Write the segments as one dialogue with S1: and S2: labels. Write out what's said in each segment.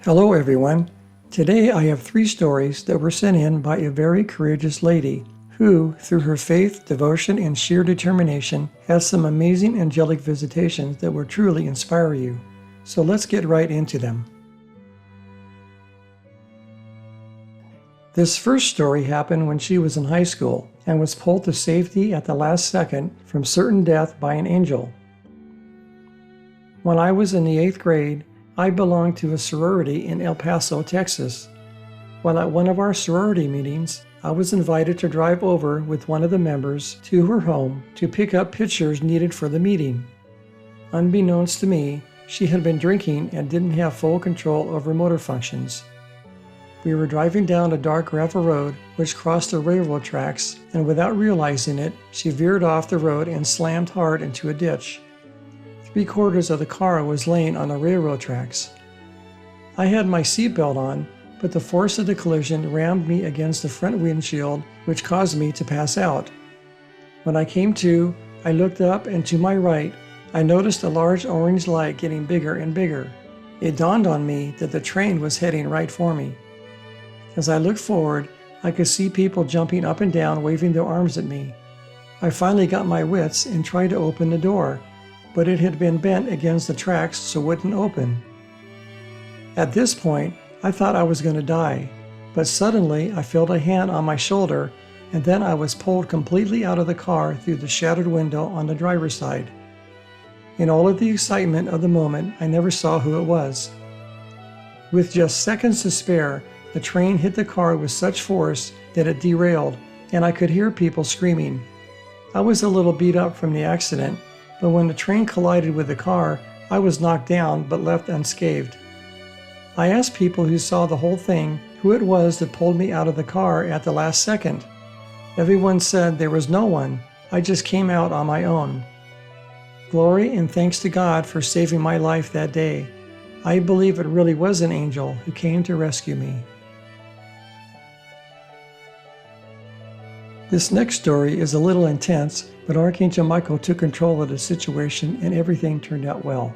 S1: Hello everyone. Today I have 3 stories that were sent in by a very courageous lady who, through her faith, devotion, and sheer determination, has some amazing angelic visitations that will truly inspire you. So let's get right into them. This first story happened when she was in high school and was pulled to safety at the last second from certain death by an angel. When I was in the 8th grade, I belonged to a sorority in El Paso, Texas. While at one of our sorority meetings, I was invited to drive over with one of the members to her home to pick up pictures needed for the meeting. Unbeknownst to me, she had been drinking and didn't have full control over motor functions. We were driving down a dark gravel road which crossed the railroad tracks, and without realizing it, she veered off the road and slammed hard into a ditch. 3/4 of the car was laying on the railroad tracks. I had my seatbelt on, but the force of the collision rammed me against the front windshield, which caused me to pass out. When I came to, I looked up, and to my right, I noticed a large orange light getting bigger and bigger. It dawned on me that the train was heading right for me. As I looked forward, I could see people jumping up and down, waving their arms at me. I finally got my wits and tried to open the door, but it had been bent against the tracks so it wouldn't open. At this point, I thought I was going to die, but suddenly I felt a hand on my shoulder, and then I was pulled completely out of the car through the shattered window on the driver's side. In all of the excitement of the moment, I never saw who it was. With just seconds to spare, the train hit the car with such force that it derailed, and I could hear people screaming. I was a little beat up from the accident, but when the train collided with the car, I was knocked down but left unscathed. I asked people who saw the whole thing who it was that pulled me out of the car at the last second. Everyone said there was no one. I just came out on my own. Glory and thanks to God for saving my life that day. I believe it really was an angel who came to rescue me. This next story is a little intense, but Archangel Michael took control of the situation and everything turned out well.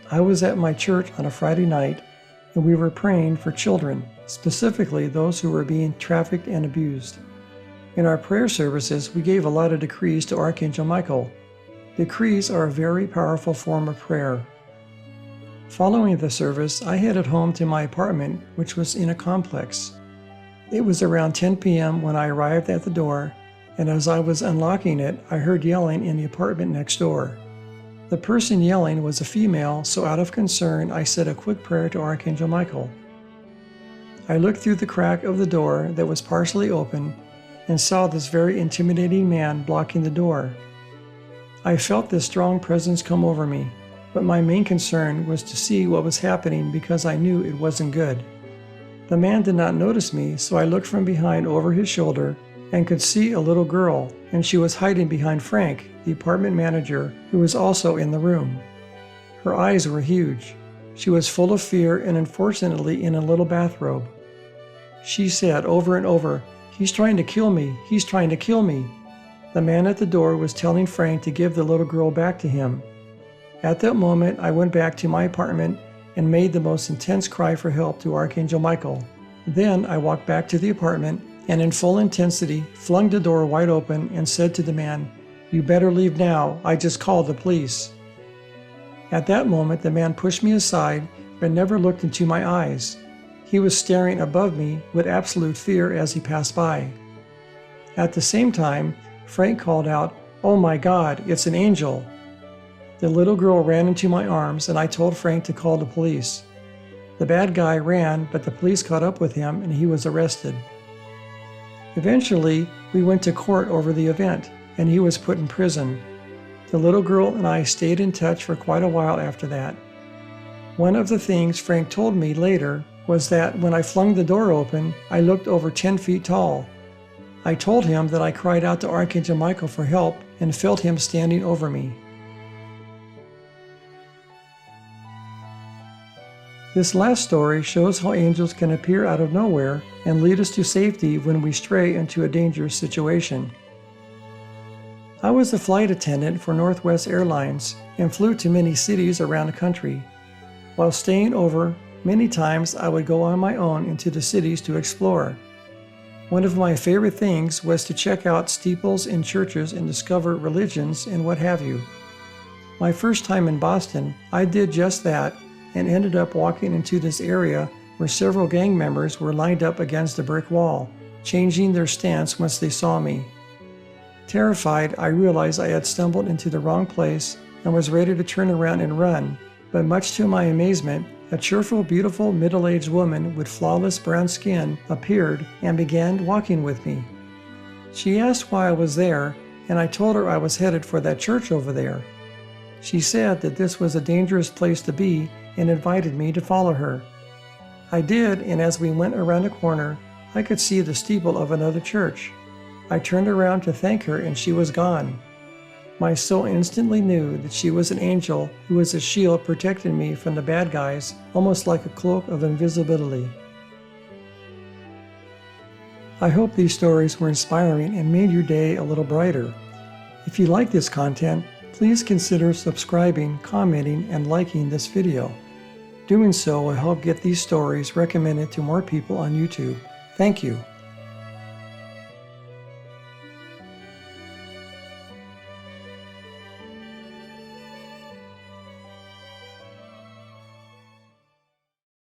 S1: I was at my church on a Friday night, and we were praying for children, specifically those who were being trafficked and abused. In our prayer services, we gave a lot of decrees to Archangel Michael. Decrees are a very powerful form of prayer. Following the service, I headed home to my apartment, which was in a complex. It was around 10 p.m. when I arrived at the door, and as I was unlocking it, I heard yelling in the apartment next door. The person yelling was a female, so out of concern, I said a quick prayer to Archangel Michael. I looked through the crack of the door that was partially open and saw this very intimidating man blocking the door. I felt this strong presence come over me, but my main concern was to see what was happening because I knew it wasn't good. The man did not notice me, so I looked from behind over his shoulder and could see a little girl, and she was hiding behind Frank, the apartment manager, who was also in the room. Her eyes were huge. She was full of fear and unfortunately in a little bathrobe. She said over and over, "He's trying to kill me, he's trying to kill me." The man at the door was telling Frank to give the little girl back to him. At that moment, I went back to my apartment and made the most intense cry for help to Archangel Michael. Then I walked back to the apartment and in full intensity flung the door wide open and said to the man, "You better leave now, I just called the police." At that moment, the man pushed me aside but never looked into my eyes. He was staring above me with absolute fear as he passed by. At the same time, Frank called out, "Oh my God, it's an angel." The little girl ran into my arms, and I told Frank to call the police. The bad guy ran, but the police caught up with him, and he was arrested. Eventually, we went to court over the event, and he was put in prison. The little girl and I stayed in touch for quite a while after that. One of the things Frank told me later was that when I flung the door open, I looked over 10 feet tall. I told him that I cried out to Archangel Michael for help and felt him standing over me. This last story shows how angels can appear out of nowhere and lead us to safety when we stray into a dangerous situation. I was a flight attendant for Northwest Airlines and flew to many cities around the country. While staying over, many times I would go on my own into the cities to explore. One of my favorite things was to check out steeples in churches and discover religions and what have you. My first time in Boston, I did just that and ended up walking into this area where several gang members were lined up against a brick wall, changing their stance once they saw me. Terrified, I realized I had stumbled into the wrong place and was ready to turn around and run, but much to my amazement, a cheerful, beautiful, middle-aged woman with flawless brown skin appeared and began walking with me. She asked why I was there, and I told her I was headed for that church over there. She said that this was a dangerous place to be and invited me to follow her. I did, and as we went around a corner, I could see the steeple of another church. I turned around to thank her, and she was gone. My soul instantly knew that she was an angel who was a shield protecting me from the bad guys, almost like a cloak of invisibility. I hope these stories were inspiring and made your day a little brighter. If you like this content, please consider subscribing, commenting, and liking this video. Doing so will help get these stories recommended to more people on YouTube. Thank you.